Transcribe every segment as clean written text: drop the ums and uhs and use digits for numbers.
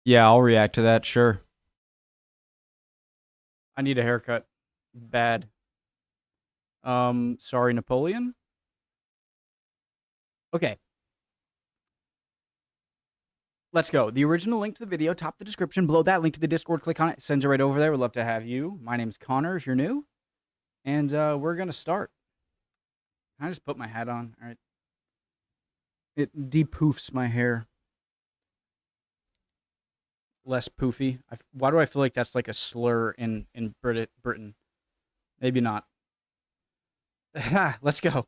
Yeah, I'll react to that, sure. I need a haircut. Bad. Sorry, Napoleon? Okay. Let's go. The original link to the video, top of the description. Below that, link to the Discord. Click on it. Sends you right over there. We'd love to have you. My name's Connor, if you're new. And we're going to start. Can I just put my hat on? All right. It de-poofs my hair. Less poofy. Why do I feel like that's like a slur in Britain? Maybe not. Let's go.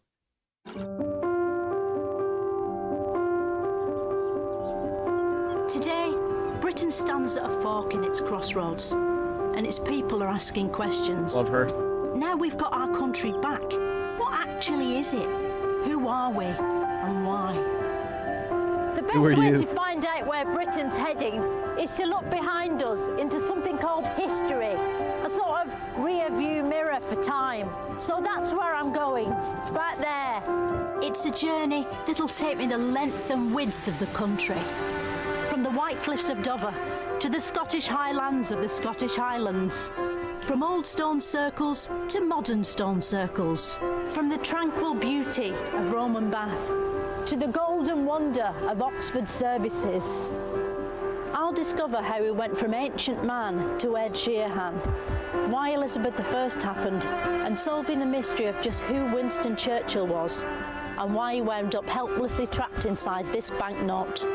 Today, Britain stands at a fork in its crossroads, and its people are asking questions. Love her. Now we've got our country back. What actually is it? Who are we, and why? The best way to find out where Britain's heading is to look behind us into something called history, a sort of rear-view mirror for time. So that's where I'm going, back there. It's a journey that'll take me the length and width of the country. From the White Cliffs of Dover to the Scottish Highlands of the Scottish Highlands. From old stone circles to modern stone circles. From the tranquil beauty of Roman Bath to the golden wonder of Oxford services. I'll discover how we went from ancient man to Ed Sheeran, why Elizabeth I happened, and solving the mystery of just who Winston Churchill was, and why he wound up helplessly trapped inside this banknote.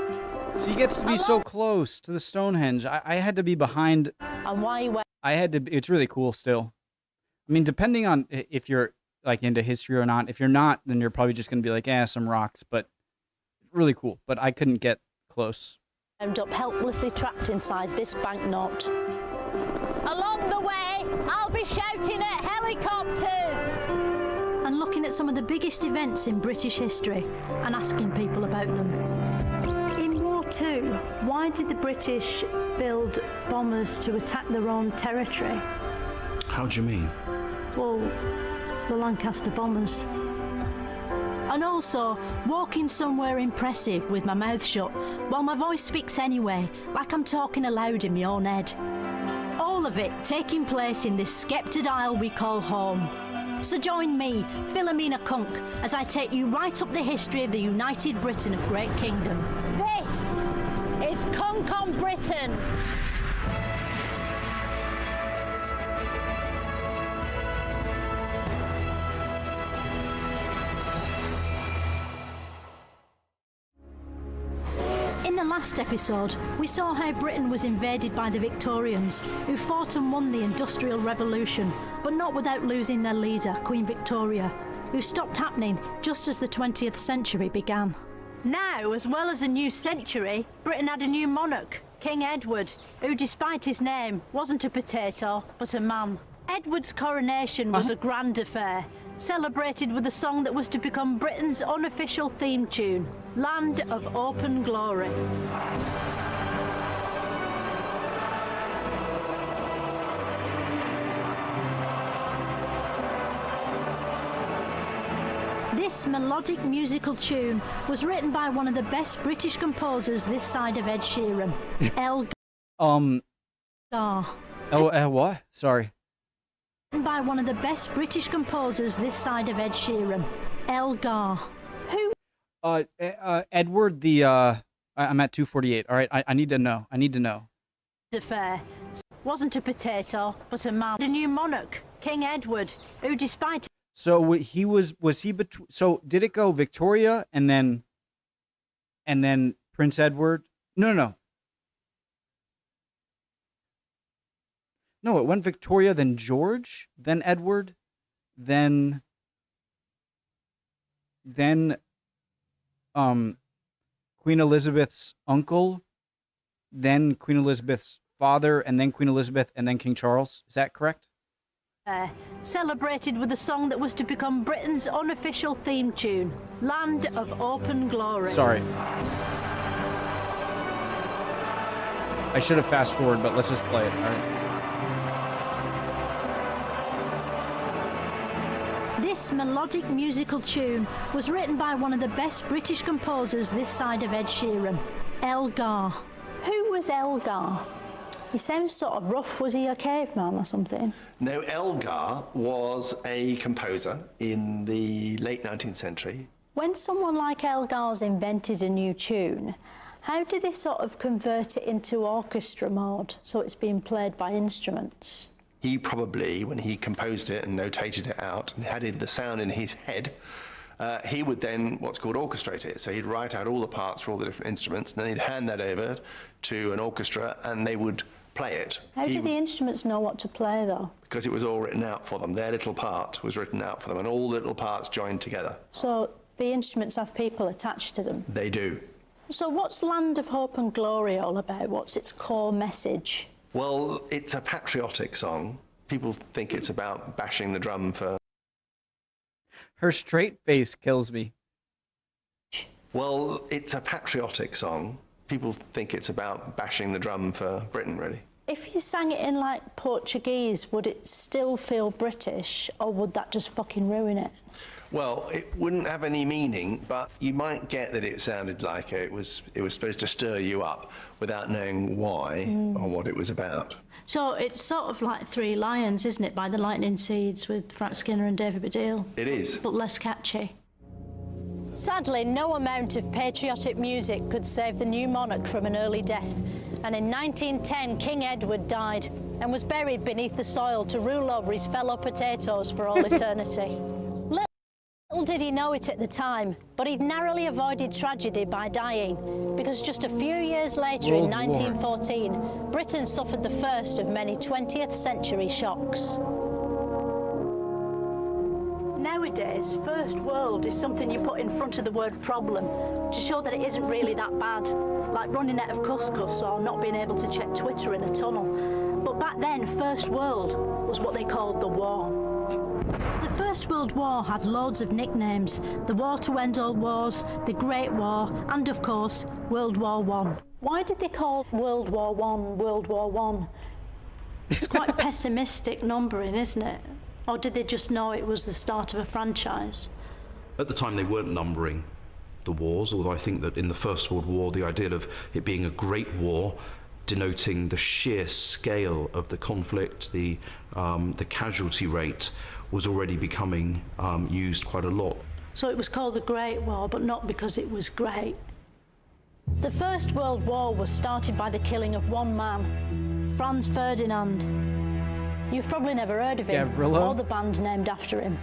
She gets to be so close to the Stonehenge. I had to be behind. And why he went. I had to. It's really cool still. I mean, depending on if you're like into history or not. If you're not, then you're probably just gonna be like, some rocks. But really cool. But I couldn't get close. Wound up helplessly trapped inside this banknote. Along the way, I'll be shouting at helicopters and looking at some of the biggest events in British history and asking people about them. In War II, why did the British build bombers to attack their own territory? How do you mean? Well, the Lancaster bombers. And also, walking somewhere impressive with my mouth shut, while my voice speaks anyway, like I'm talking aloud in my own head. All of it taking place in this sceptred isle we call home. So join me, Philomena Cunk, as I take you right up the history of the United Britain of Great Kingdom. This is Cunk on Britain. In the last episode, we saw how Britain was invaded by the Victorians, who fought and won the Industrial Revolution, but not without losing their leader, Queen Victoria, who stopped happening just as the 20th century began. Now, as well as a new century, Britain had a new monarch, King Edward, who, despite his name, wasn't a potato, but a man. Edward's coronation was a grand affair, celebrated with a song that was to become Britain's unofficial theme tune, Land of Open Glory. This melodic musical tune was written by one of the best British composers this side of Ed Sheeran, What? Sorry. By one of the best British composers this side of Ed Sheeran, Elgar. Who? Edward the I'm at 248. All right, I need to know. I need to know. Affair wasn't a potato, but a man. A new monarch, King Edward, who, despite. So he was he between? So did it go Victoria and then Prince Edward? No. No, it went Victoria, then George, then Edward, then Queen Elizabeth's uncle, then Queen Elizabeth's father, and then Queen Elizabeth, and then King Charles. Is that correct? Celebrated with a song that was to become Britain's unofficial theme tune, Land of Open Glory. Sorry. I should have fast forward, but let's just play it. All right. This melodic musical tune was written by one of the best British composers this side of Ed Sheeran, Elgar. Who was Elgar? He sounds sort of rough. Was he a caveman or something? No, Elgar was a composer in the late 19th century. When someone like Elgar's invented a new tune, how did they sort of convert it into orchestra mode so it's being played by instruments? He probably, when he composed it and notated it out and had the sound in his head, he would then what's called orchestrate it. So he'd write out all the parts for all the different instruments, and then he'd hand that over to an orchestra and they would play it. How did the instruments know what to play though? Because it was all written out for them. Their little part was written out for them and all the little parts joined together. So the instruments have people attached to them? They do. So what's Land of Hope and Glory all about? What's its core message? Well, it's a patriotic song. People think it's about bashing the drum for... Her straight face kills me. Well, it's a patriotic song. People think it's about bashing the drum for Britain, really. If you sang it in, like, Portuguese, would it still feel British, or would that just fucking ruin it? Well, it wouldn't have any meaning, but you might get that it sounded like it was supposed to stir you up without knowing why or what it was about. So it's sort of like Three Lions, isn't it, by the Lightning Seeds with Frank Skinner and David Baddiel? It is. But less catchy. Sadly, no amount of patriotic music could save the new monarch from an early death. And in 1910, King Edward died and was buried beneath the soil to rule over his fellow potatoes for all eternity. Little did he know it at the time, but he'd narrowly avoided tragedy by dying, because just a few years later, in 1914, Britain suffered the first of many 20th century shocks. Nowadays, First World is something you put in front of the word problem to show that it isn't really that bad, like running out of couscous or not being able to check Twitter in a tunnel. But back then, First World was what they called the war. The First World War had loads of nicknames: the War to End All Wars, the Great War, and of course, World War I. Why did they call World War I World War I? It's quite pessimistic numbering, isn't it? Or did they just know it was the start of a franchise? At the time, they weren't numbering the wars, although I think that in the First World War, the idea of it being a great war, denoting the sheer scale of the conflict, the casualty rate, was already becoming used quite a lot. So it was called the Great War, but not because it was great. The First World War was started by the killing of one man, Franz Ferdinand. You've probably never heard of him, Gavrilo? or the band named after him.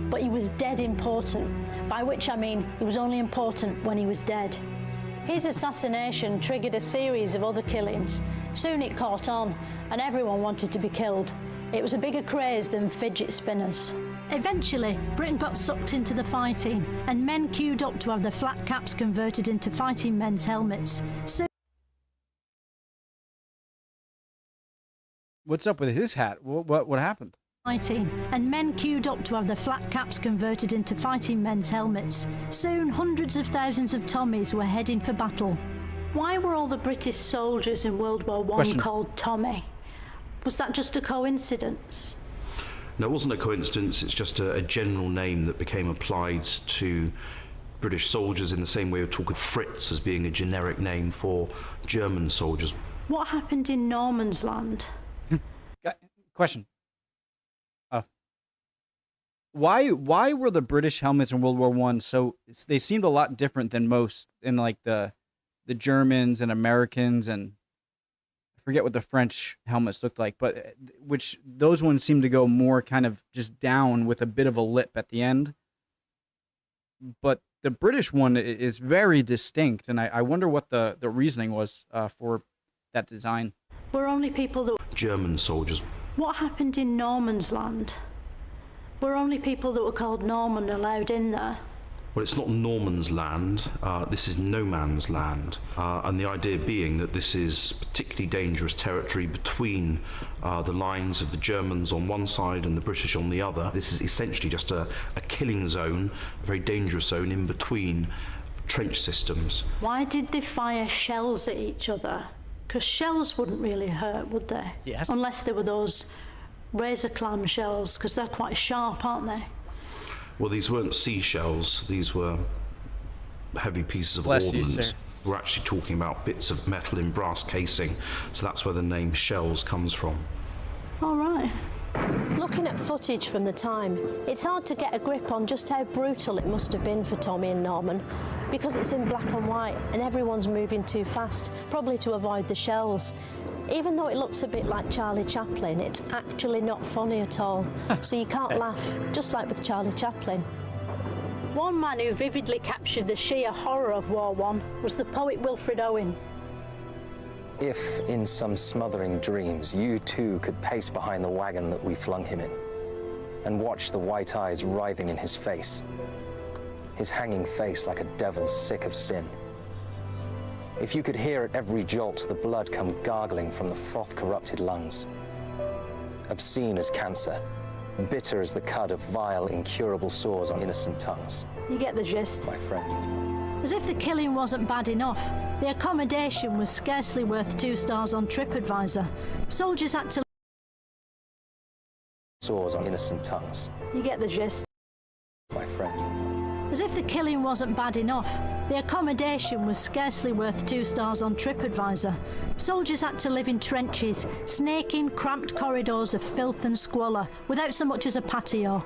But he was dead important, by which I mean he was only important when he was dead. His assassination triggered a series of other killings. Soon it caught on, and everyone wanted to be killed. It was a bigger craze than fidget spinners. Eventually, Britain got sucked into the fighting, and men queued up to have their flat caps converted into fighting men's helmets. What's up with his hat? What happened? And men queued up to have their flat caps converted into fighting men's helmets. Soon, hundreds of thousands of Tommies were heading for battle. Why were all the British soldiers in World War I called Tommy? Was that just a coincidence? No, it wasn't a coincidence. It's just a general name that became applied to British soldiers in the same way we talk of Fritz as being a generic name for German soldiers. What happened in Norman's Land? Question. Why were the British helmets in World War I so they seemed a lot different than most in like the Germans and Americans, and I forget what the French helmets looked like, but which those ones seemed to go more kind of just down with a bit of a lip at the end. But the British one is very distinct, and I wonder what the reasoning was for that design. Were only people that... German soldiers. What happened in Norman's Land? Were only people that were called Norman allowed in there? Well, it's not Norman's land, this is no man's land. And the idea being that this is particularly dangerous territory between the lines of the Germans on one side and the British on the other. This is essentially just a killing zone, a very dangerous zone in between trench systems. Why did they fire shells at each other? Because shells wouldn't really hurt, would they? Yes. Unless they were those razor clam shells, because they're quite sharp, aren't they? Well, these weren't seashells, these were heavy pieces of Bless you, ordnance. sir. We're actually talking about bits of metal in brass casing, so that's where the name shells comes from. All right. Looking at footage from the time, it's hard to get a grip on just how brutal it must have been for Tommy and Norman, because it's in black and white and everyone's moving too fast, probably to avoid the shells. Even though it looks a bit like Charlie Chaplin, it's actually not funny at all, so you can't laugh, just like with Charlie Chaplin. One man who vividly captured the sheer horror of War I was the poet Wilfred Owen. If, in some smothering dreams, you too could pace behind the wagon that we flung him in, and watch the white eyes writhing in his face, his hanging face like a devil sick of sin. If you could hear at every jolt the blood come gargling from the froth-corrupted lungs, obscene as cancer, bitter as the cud of vile, incurable sores on innocent tongues. You get the gist. My friend. As if the killing wasn't bad enough, the accommodation was scarcely worth 2 stars on TripAdvisor. Soldiers had to... Sores on innocent tongues. You get the gist. My friend. As if the killing wasn't bad enough, the accommodation was scarcely worth 2 stars on TripAdvisor. Soldiers had to live in trenches, snaking cramped corridors of filth and squalor, without so much as a patio.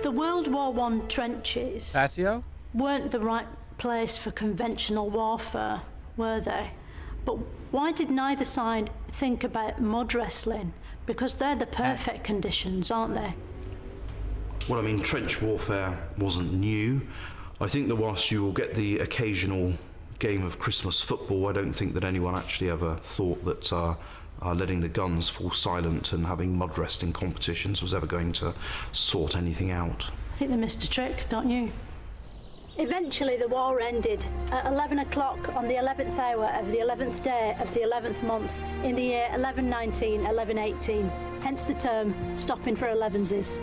The World War I trenches Patio? weren't the right place for conventional warfare, were they? But why did neither side think about mud wrestling? Because they're the perfect conditions, aren't they? Well, I mean, trench warfare wasn't new. I think that whilst you will get the occasional game of Christmas football, I don't think that anyone actually ever thought that letting the guns fall silent and having mud wrestling competitions was ever going to sort anything out. I think they missed a trick, don't you? Eventually the war ended at 11 o'clock on the 11th hour of the 11th day of the 11th month in the year 1119, 1118, hence the term stopping for 11s.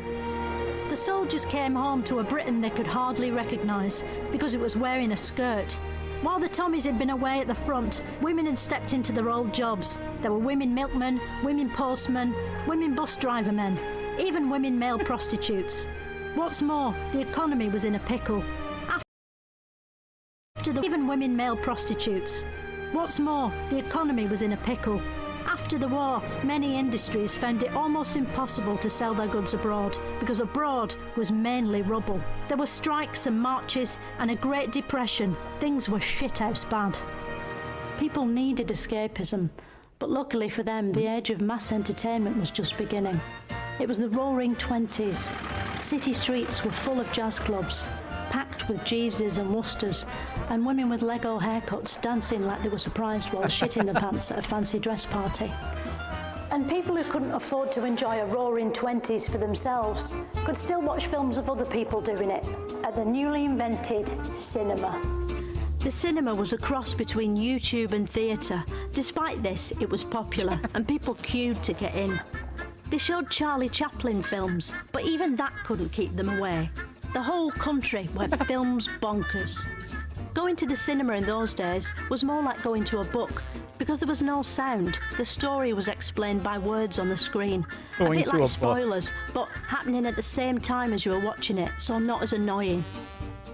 The soldiers came home to a Britain they could hardly recognise because it was wearing a skirt. While the Tommies had been away at the front, women had stepped into their old jobs. There were women milkmen, women postmen, women bus driver men, even women male prostitutes. What's more, the economy was in a pickle. Even women male prostitutes. What's more, the economy was in a pickle. After the war, many industries found it almost impossible to sell their goods abroad, because abroad was mainly rubble. There were strikes and marches and a Great Depression. Things were shithouse bad. People needed escapism, but luckily for them, the age of mass entertainment was just beginning. It was the roaring 20s. City streets were full of jazz clubs, packed with Jeeveses and Worcesters, and women with Lego haircuts dancing like they were surprised while shitting the pants at a fancy dress party. And people who couldn't afford to enjoy a roaring 20s for themselves could still watch films of other people doing it at the newly invented cinema. The cinema was a cross between YouTube and theatre. Despite this, it was popular and people queued to get in. They showed Charlie Chaplin films, but even that couldn't keep them away. The whole country went films bonkers. Going to the cinema in those days was more like going to a book, because there was no sound. The story was explained by words on the screen. A bit like spoilers, but happening at the same time as you were watching it, so not as annoying.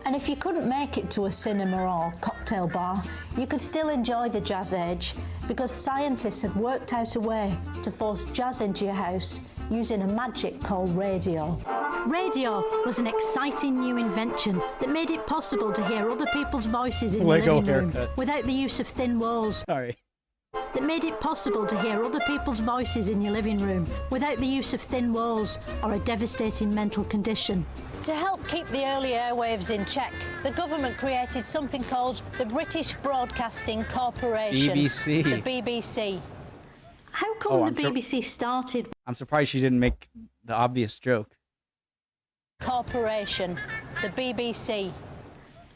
And if you couldn't make it to a cinema or cocktail bar, you could still enjoy the jazz age, because scientists had worked out a way to force jazz into your house using a magic called radio. Radio was an exciting new invention that made it possible to hear other people's voices in the living room without the use of thin walls. That made it possible to hear other people's voices in your living room without the use of thin walls or a devastating mental condition. To help keep the early airwaves in check, the government created something called the British Broadcasting Corporation. BBC. The BBC. How come the BBC started... I'm surprised she didn't make the obvious joke. Corporation, the BBC.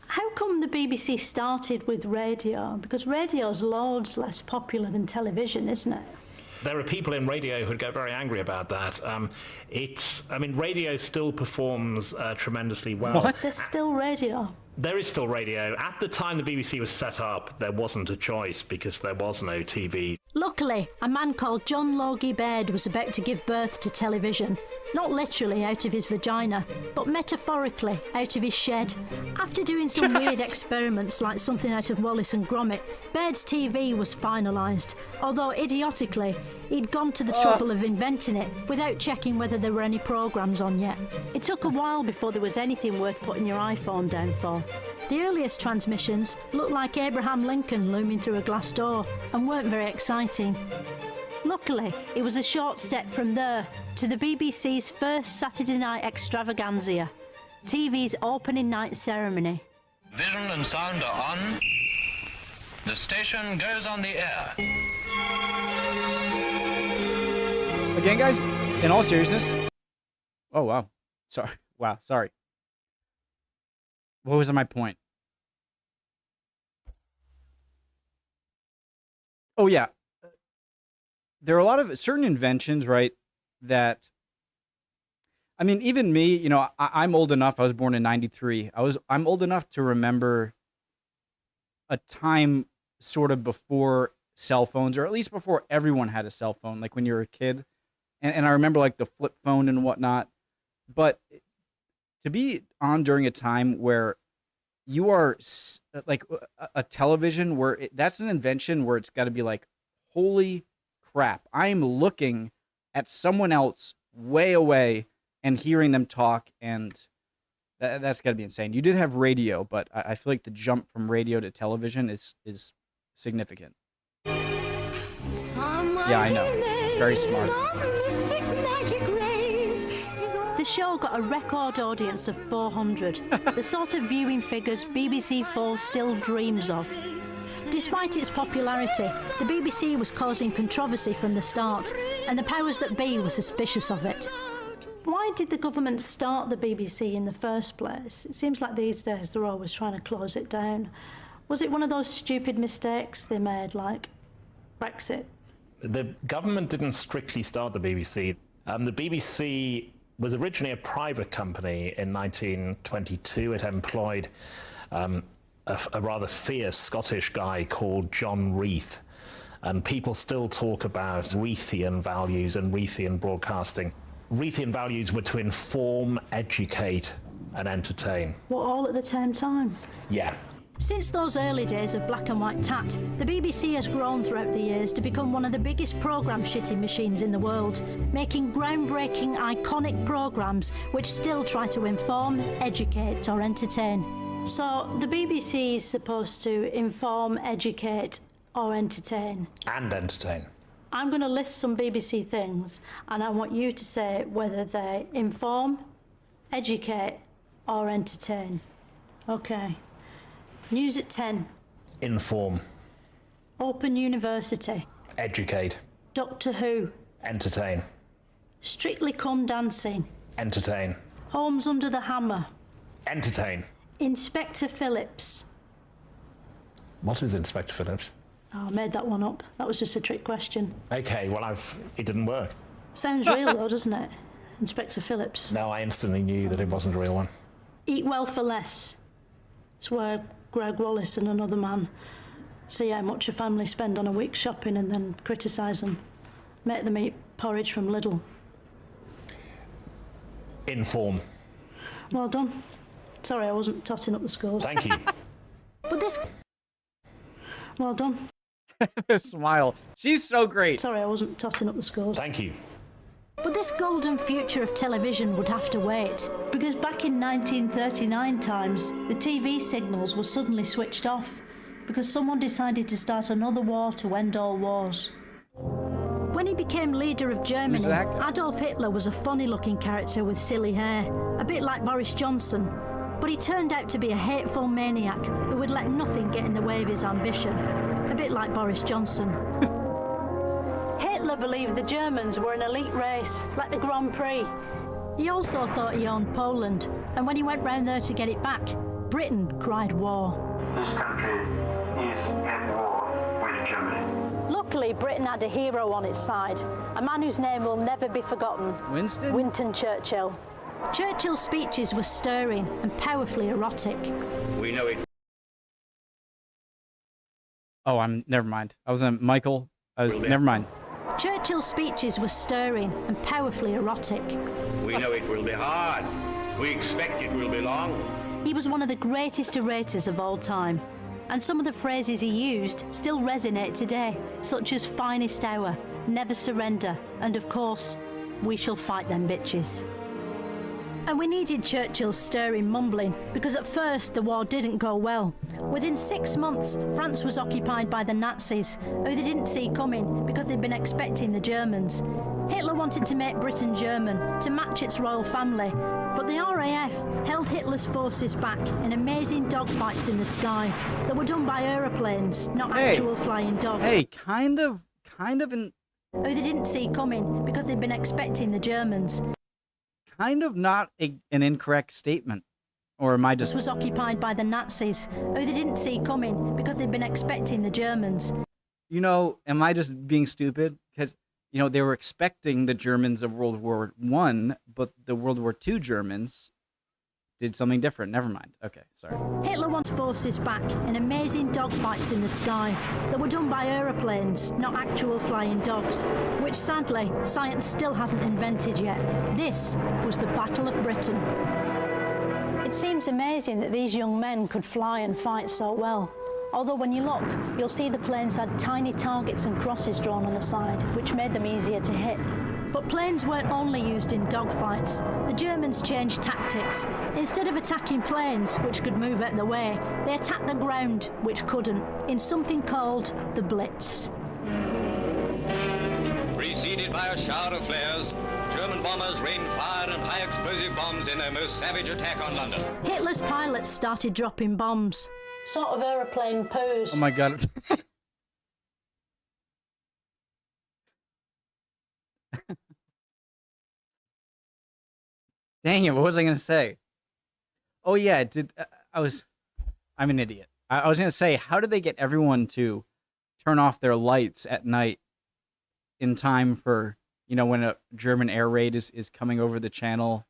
How come the BBC started with radio? Because radio's loads less popular than television, isn't it? There are people in radio who'd get very angry about that. Radio still performs tremendously well. What? There's still radio. There is still radio. At the time the BBC was set up, there wasn't a choice because there was no TV. Luckily, a man called John Logie Baird was about to give birth to television. Not literally out of his vagina, but metaphorically out of his shed. After doing some weird experiments like something out of Wallace and Gromit, Baird's TV was finalised, although idiotically, he'd gone to the trouble of inventing it without checking whether there were any programmes on yet. It took a while before there was anything worth putting your iPhone down for. The earliest transmissions looked like Abraham Lincoln looming through a glass door and weren't very exciting. Luckily, it was a short step from there to the BBC's first Saturday night extravaganza, TV's opening night ceremony. Vision and sound are on. The station goes on the air. Again, guys, in all seriousness. Oh, wow. Sorry. Wow, sorry. What was my point? Oh, yeah. There are a lot of certain inventions, right, that, I mean, even me, you know, I'm old enough. I was born in 93. I'm old enough to remember a time sort of before cell phones, or at least before everyone had a cell phone, like when you were a kid. And I remember like the flip phone and whatnot. But to be on during a time where you are like a television, where that's an invention where it's got to be like, holy crap, I'm looking at someone else way away and hearing them talk, and that's got to be insane. You did have radio, but I feel like the jump from radio to television is significant. Yeah, I know. Very smart. The show got a record audience of 400, the sort of viewing figures BBC 4 still dreams of. Despite its popularity, the BBC was causing controversy from the start, and the powers that be were suspicious of it. Why did the government start the BBC in the first place? It seems like these days they're always trying to close it down. Was it one of those stupid mistakes they made, like Brexit? The government didn't strictly start the BBC. The BBC was originally a private company in 1922. It employed a rather fierce Scottish guy called John Reith. And people still talk about Reithian values and Reithian broadcasting. Reithian values were to inform, educate, and entertain. What, all at the same time? Yeah. Since those early days of black and white tat, the BBC has grown throughout the years to become one of the biggest programme shitting machines in the world, making groundbreaking, iconic programmes which still try to inform, educate or entertain. So the BBC is supposed to inform, educate or entertain. And entertain. I'm going to list some BBC things and I want you to say whether they inform, educate or entertain. Okay. News at 10. Inform. Open University. Educate. Doctor Who. Entertain. Strictly Come Dancing. Entertain. Holmes Under the Hammer. Entertain. Inspector Phillips. What is Inspector Phillips? Oh, I made that one up. That was just a trick question. Okay, well, it didn't work. Sounds real though, doesn't it? Inspector Phillips. No, I instantly knew that it wasn't a real one. Eat Well for Less. It's where Greg Wallace and another man see how much a family spend on a week's shopping and then criticise them. Make them eat porridge from Lidl. Inform. Well done. Sorry, I wasn't totting up the scores. Thank you. But this... Well done. Smile. She's so great. Sorry, I wasn't totting up the scores. Thank you. But this golden future of television would have to wait, because back in 1939 times, the TV signals were suddenly switched off, because someone decided to start another war to end all wars. When he became leader of Germany, Adolf Hitler was a funny-looking character with silly hair, a bit like Boris Johnson, but he turned out to be a hateful maniac who would let nothing get in the way of his ambition, a bit like Boris Johnson. Hitler believed the Germans were an elite race, like the Grand Prix. He also thought he owned Poland, and when he went round there to get it back, Britain cried war. This country is at war with Germany. Luckily, Britain had a hero on its side, a man whose name will never be forgotten. Winston? Winston Churchill. Churchill's speeches were stirring and powerfully erotic. We know it. Oh, never mind. I was in Michael. Never mind. Churchill's speeches were stirring and powerfully erotic. We know it will be hard. We expect it will be long. He was one of the greatest orators of all time, and some of the phrases he used still resonate today, such as finest hour, never surrender, and of course, we shall fight them bitches. And we needed Churchill's stirring mumbling, because at first the war didn't go well. Within 6 months, France was occupied by the Nazis, who they didn't see coming because they'd been expecting the Germans. Hitler wanted to make Britain German, to match its royal family, but the RAF held Hitler's forces back in amazing dogfights in the sky that were done by aeroplanes, not actual flying dogs. Hey, kind of an... Who they didn't see coming because they'd been expecting the Germans. Kind of not an incorrect statement. Or am I just... was occupied by the Nazis, who they didn't see coming because they'd been expecting the Germans. You know, am I just being stupid? Because, you know, they were expecting the Germans of World War I, but the World War II Germans did something different. Never mind. Okay, sorry. Hitler wants forces back in amazing dogfights in the sky that were done by aeroplanes, not actual flying dogs, which sadly science still hasn't invented yet. This was the Battle of Britain. It seems amazing that these young men could fly and fight so well. Although when you look, you'll see the planes had tiny targets and crosses drawn on the side, which made them easier to hit. But planes weren't only used in dogfights. The Germans changed tactics. Instead of attacking planes, which could move out of the way, they attacked the ground, which couldn't, in something called the Blitz. Preceded by a shower of flares, German bombers rained fire and high explosive bombs in their most savage attack on London. Hitler's pilots started dropping bombs. Sort of aeroplane poos. Oh my god. Dang it, what was I going to say? Oh yeah, I'm an idiot. I was going to say, how did they get everyone to turn off their lights at night in time for, you know, when a German air raid is coming over the channel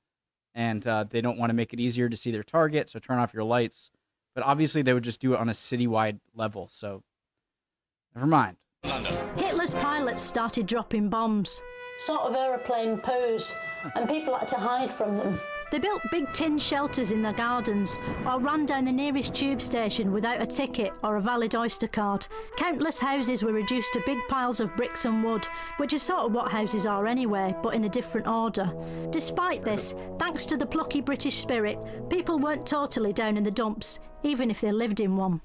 and they don't want to make it easier to see their target, so turn off your lights. But obviously they would just do it on a citywide level, so never mind. Hitler's pilots started dropping bombs. Sort of aeroplane poos, and people had to hide from them. They built big tin shelters in their gardens, or ran down the nearest tube station without a ticket or a valid Oyster card. Countless houses were reduced to big piles of bricks and wood, which is sort of what houses are anyway, but in a different order. Despite this, thanks to the plucky British spirit, people weren't totally down in the dumps, even if they lived in one.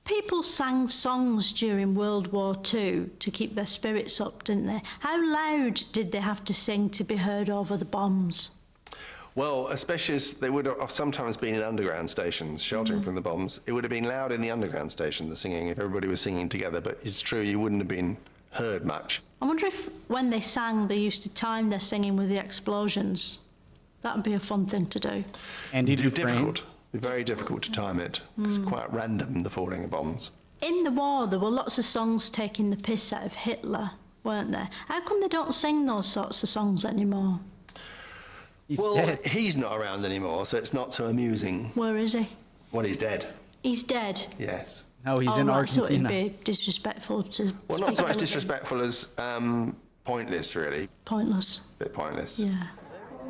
People sang songs during World War II to keep their spirits up, didn't they? How loud did they have to sing to be heard over the bombs? Well, especially as they would have sometimes been in underground stations, sheltering from the bombs. It would have been loud in the underground station, the singing, if everybody was singing together, but it's true, you wouldn't have been heard much. I wonder if when they sang, they used to time their singing with the explosions. That would be a fun thing to do. Andy It'd be Dufresne. difficult. It'd be very difficult to time it. It's quite random, the falling of bombs. In the war, there were lots of songs taking the piss out of Hitler, weren't there? How come they don't sing those sorts of songs anymore? He's Well, dead. he's not around anymore, so it's not so amusing. Where is he? Well, he's dead. He's dead. Yes. No, he's in right, so it'd Argentina. be disrespectful to... Well, not so much speak of it. disrespectful as pointless, really. Pointless. A bit pointless. Yeah.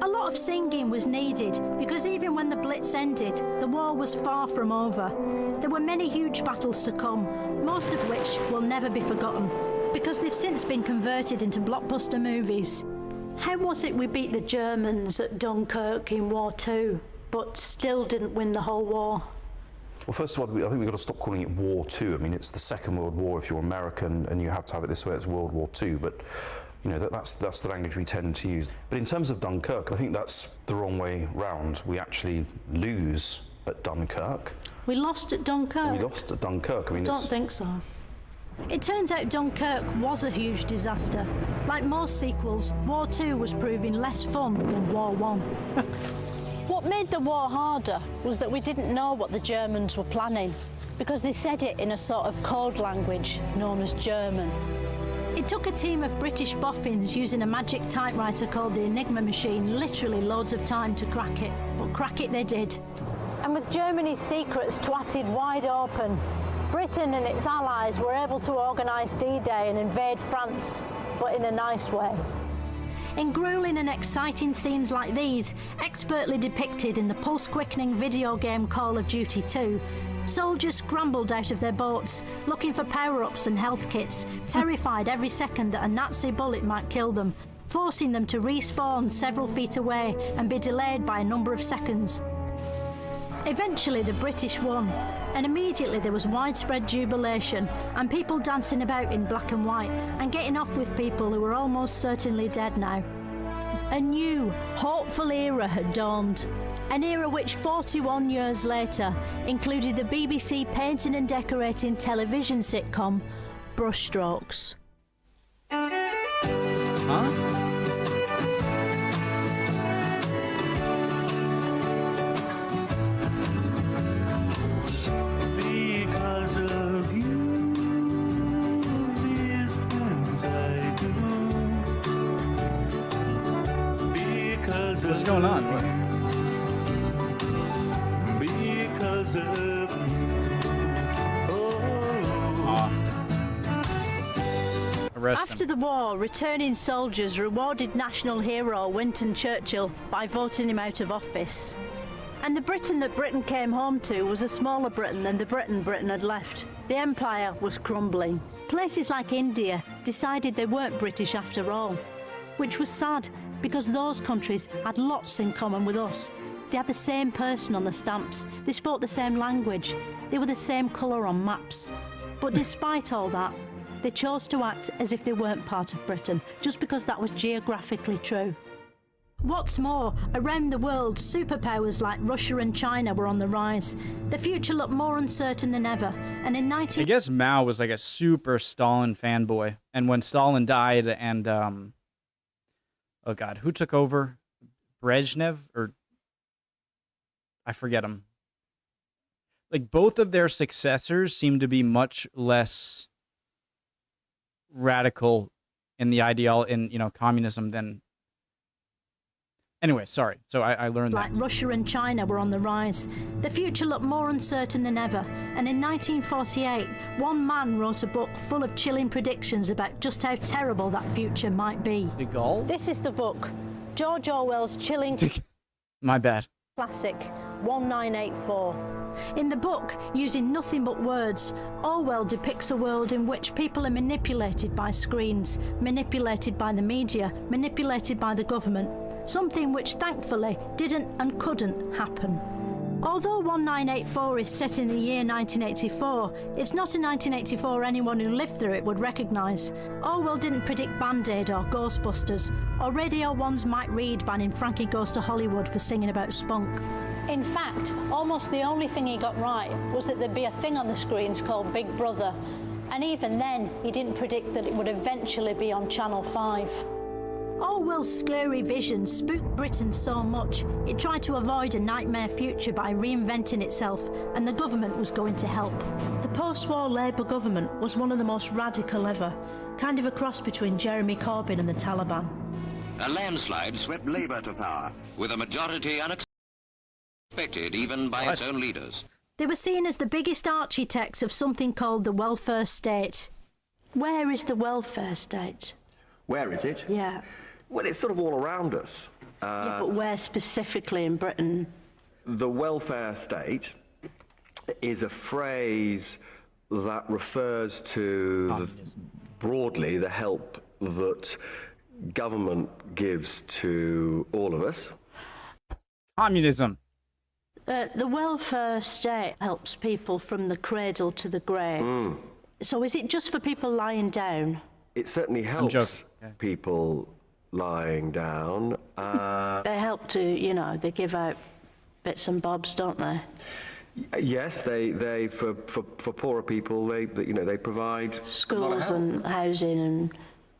A lot of singing was needed because even when the Blitz ended, the war was far from over. There were many huge battles to come, most of which will never be forgotten because they've since been converted into blockbuster movies. How was it we beat the Germans at Dunkirk in War II, but still didn't win the whole war? Well, first of all, I think we've got to stop calling it War II. I mean, it's the Second World War if you're American, and you have to have it this way, it's World War II, but you know, that's the language we tend to use. But in terms of Dunkirk, I think that's the wrong way round. We actually lose at Dunkirk. We lost at Dunkirk? We lost at Dunkirk. I mean, Don't think so. It turns out Dunkirk was a huge disaster. Like most sequels, War II was proving less fun than War I. What made the war harder was that we didn't know what the Germans were planning because they said it in a sort of code language known as German. It took a team of British boffins using a magic typewriter called the Enigma machine literally loads of time to crack it, but crack it they did. And with Germany's secrets twatted wide open, Britain and its allies were able to organise D-Day and invade France, but in a nice way. In grueling and exciting scenes like these, expertly depicted in the pulse-quickening video game Call of Duty 2, soldiers scrambled out of their boats, looking for power-ups and health kits, terrified every second that a Nazi bullet might kill them, forcing them to respawn several feet away and be delayed by a number of seconds. Eventually the British won, and immediately there was widespread jubilation and people dancing about in black and white and getting off with people who were almost certainly dead now. A new, hopeful era had dawned. An era which 41 years later included the BBC painting and decorating television sitcom Brushstrokes. Huh? Because of you, these things I do. Because What's going on? Because of Arrest After him. the war, returning soldiers rewarded national hero Winston Churchill by voting him out of office. And the Britain that Britain came home to was a smaller Britain than the Britain had left. The empire was crumbling. Places like India decided they weren't British after all, which was sad because those countries had lots in common with us. They had the same person on the stamps, they spoke the same language, they were the same colour on maps. But despite all that, they chose to act as if they weren't part of Britain, just because that was geographically true. What's more, around the world, superpowers like Russia and China were on the rise. The future looked more uncertain than ever, and in I guess Mao was like a super Stalin fanboy, and when Stalin died and oh god, who took over? Brezhnev, or I forget him. Like both of their successors seem to be much less radical in the communism than. Anyway, sorry. So I learned like that. Russia and China were on the rise. The future looked more uncertain than ever, and in 1948, one man wrote a book full of chilling predictions about just how terrible that future might be. De Gaulle? This is the book, George Orwell's chilling My bad. classic, 1984. In the book, using nothing but words, Orwell depicts a world in which people are manipulated by screens, manipulated by the media, manipulated by the government, something which thankfully didn't and couldn't happen. Although 1984 is set in the year 1984, it's not a 1984 anyone who lived through it would recognise. Orwell didn't predict Band-Aid or Ghostbusters, or Radio 1's Mike Reed banning Frankie Goes to Hollywood for singing about spunk. In fact, almost the only thing he got right was that there'd be a thing on the screens called Big Brother. And even then, he didn't predict that it would eventually be on Channel 5. Orwell's scary vision spooked Britain so much, it tried to avoid a nightmare future by reinventing itself, and the government was going to help. The post-war Labour government was one of the most radical ever, kind of a cross between Jeremy Corbyn and the Taliban. A landslide swept Labour to power, with a majority unexpected even by its own leaders. They were seen as the biggest architects of something called the welfare state. Where is the welfare state? Where is it? Yeah. Well, it's sort of all around us. Yeah, but where specifically in Britain? The welfare state is a phrase that refers to broadly the help that government gives to all of us. Communism. The welfare state helps people from the cradle to the grave. So is it just for people lying down? It certainly helps people lying down. They help to, they give out bits and bobs, don't they? Yes, they for poorer people, they provide schools and housing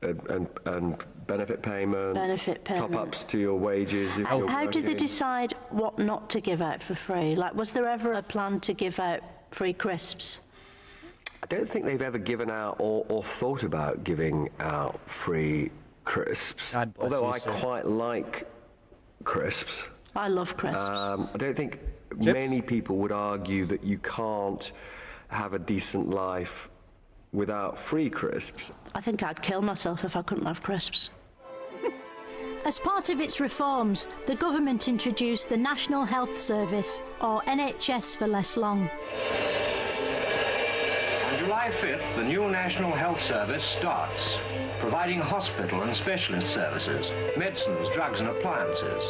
and benefit payments, top-ups to your wages. How did they decide what not to give out for free? Like, was there ever a plan to give out free crisps? I don't think they've ever given out or thought about giving out free crisps. God bless although you, I sir. quite like crisps. I love crisps. I don't think Chips? many people would argue that you can't have a decent life without free crisps. I think I'd kill myself if I couldn't have crisps. As part of its reforms, the government introduced the National Health Service, or NHS for less long. On July 5th, the new National Health Service starts, providing hospital and specialist services, medicines, drugs and appliances.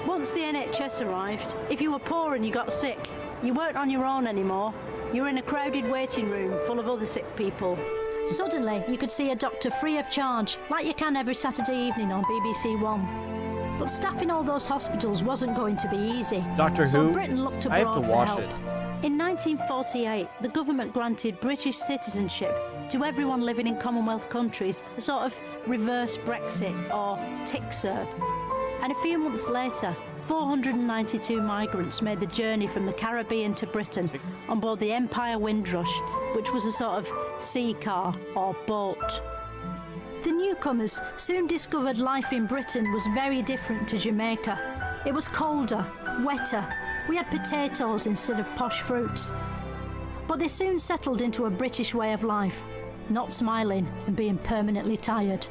Once the NHS arrived, if you were poor and you got sick, you weren't on your own anymore. You were in a crowded waiting room full of other sick people. Suddenly, you could see a doctor free of charge, like you can every Saturday evening on BBC One. But staffing all those hospitals wasn't going to be easy. Doctor so Who? Britain looked I have abroad to for watch help. it. In 1948, the government granted British citizenship to everyone living in Commonwealth countries, a sort of reverse Brexit or TIC-SERB. And a few months later, 492 migrants made the journey from the Caribbean to Britain on board the Empire Windrush, which was a sort of sea car or boat. The newcomers soon discovered life in Britain was very different to Jamaica. It was colder, wetter. We had potatoes instead of posh fruits. But they soon settled into a British way of life, not smiling and being permanently tired.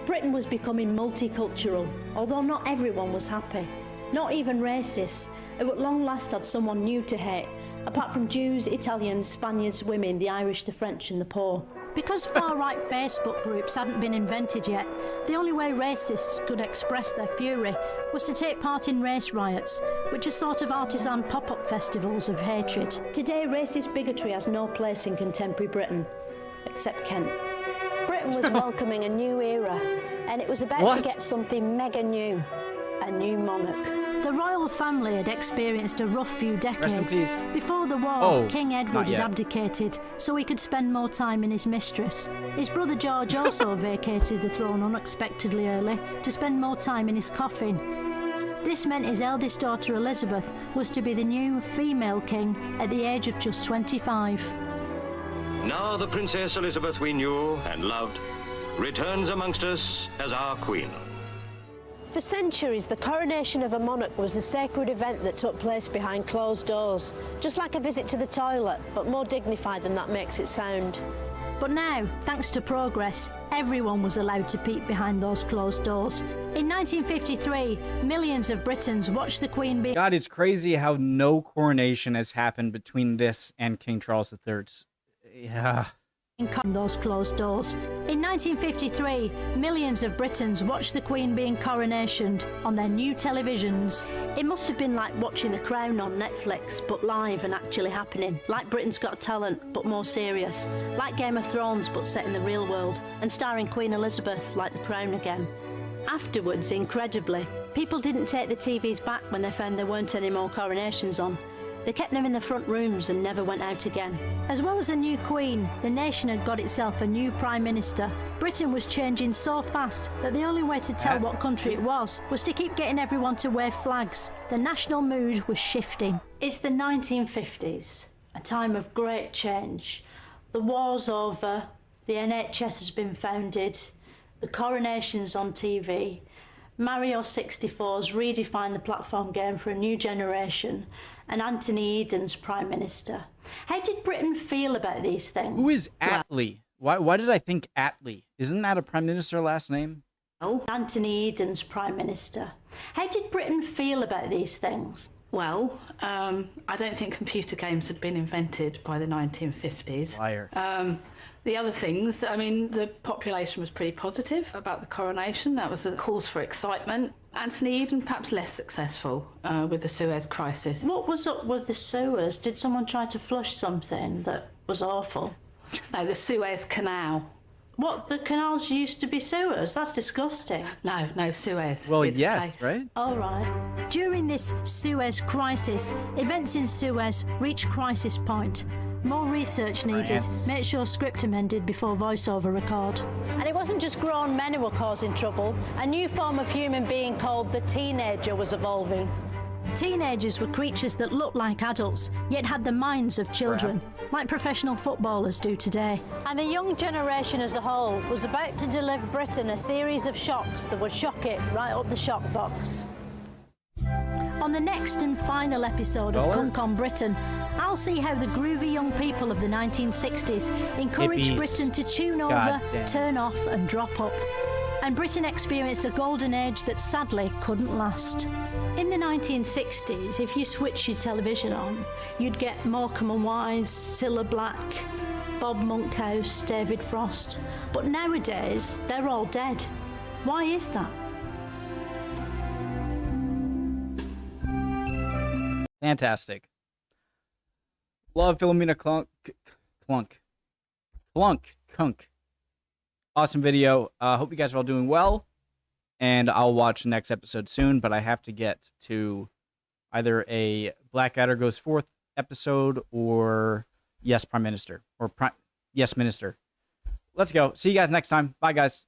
Britain was becoming multicultural, although not everyone was happy. Not even racists, who at long last had someone new to hate, apart from Jews, Italians, Spaniards, women, the Irish, the French and the poor. Because far-right Facebook groups hadn't been invented yet, the only way racists could express their fury was to take part in race riots, which are sort of artisan pop-up festivals of hatred. Today, racist bigotry has no place in contemporary Britain, except Kent. Britain was welcoming a new era, and it was about to get something mega new, a new monarch. The royal family had experienced a rough few decades. peace. Before the war, King not Edward had yet. abdicated so he could spend more time in his mistress. His brother George also vacated the throne unexpectedly early to spend more time in his coffin. This meant his eldest daughter Elizabeth was to be the new female king at the age of just 25. Now the Princess Elizabeth we knew and loved returns amongst us as our queen. For centuries, the coronation of a monarch was a sacred event that took place behind closed doors, just like a visit to the toilet, but more dignified than that makes it sound. But now, thanks to progress, everyone was allowed to peek behind those closed doors. In 1953, millions of Britons watched the Queen being... God, it's crazy how no coronation has happened between this and King Charles III's. Yeah. those closed doors. In 1953, millions of Britons watched the Queen being coronationed on their new televisions. It must have been like watching The Crown on Netflix, but live and actually happening. Like Britain's Got Talent, but more serious. Like Game of Thrones, but set in the real world, and starring Queen Elizabeth like The Crown again. Afterwards, incredibly, people didn't take the TVs back when they found there weren't any more coronations on. They kept them in the front rooms and never went out again. As well as a new Queen, the nation had got itself a new Prime Minister. Britain was changing so fast that the only way to tell what country it was to keep getting everyone to wave flags. The national mood was shifting. It's the 1950s, a time of great change. The war's over, the NHS has been founded, the coronation's on TV, Mario 64's redefined the platform game for a new generation, and Anthony Eden's Prime Minister. How did Britain feel about these things? Who is Attlee? Why did I think Attlee? Isn't that a Prime Minister last name? Oh, Anthony Eden's Prime Minister. How did Britain feel about these things? Well, I don't think computer games had been invented by the 1950s. Liar. The other things, I mean, the population was pretty positive about the coronation. That was a cause for excitement. Anthony Eden perhaps less successful with the Suez crisis. What was up with the sewers? Did someone try to flush something that was awful? No, the Suez Canal. What, the canals used to be sewers? That's disgusting. No, Suez. Well, it's yes, right? All right. During this Suez crisis, events in Suez reached crisis point. More research needed. Make sure script amended before voiceover record. And it wasn't just grown men who were causing trouble. A new form of human being called the teenager was evolving. Teenagers were creatures that looked like adults, yet had the minds of children, like professional footballers do today. And the young generation as a whole was about to deliver Britain a series of shocks that would shock it right up the shock box. On the next and final episode of Cunk on Britain, I'll see how the groovy young people of the 1960s encouraged Hippies. Britain to tune over, Goddamn. turn off and drop up. And Britain experienced a golden age that sadly couldn't last. In the 1960s, if you switched your television on, you'd get Morecambe and Wise, Cilla Black, Bob Monkhouse, David Frost. But nowadays, they're all dead. Why is that? Fantastic. Love Philomena Cunk. Awesome video. Hope you guys are all doing well. And I'll watch the next episode soon, but I have to get to either a Blackadder Goes Forth episode or Yes, Prime Minister. Or Yes, Minister. Let's go. See you guys next time. Bye, guys.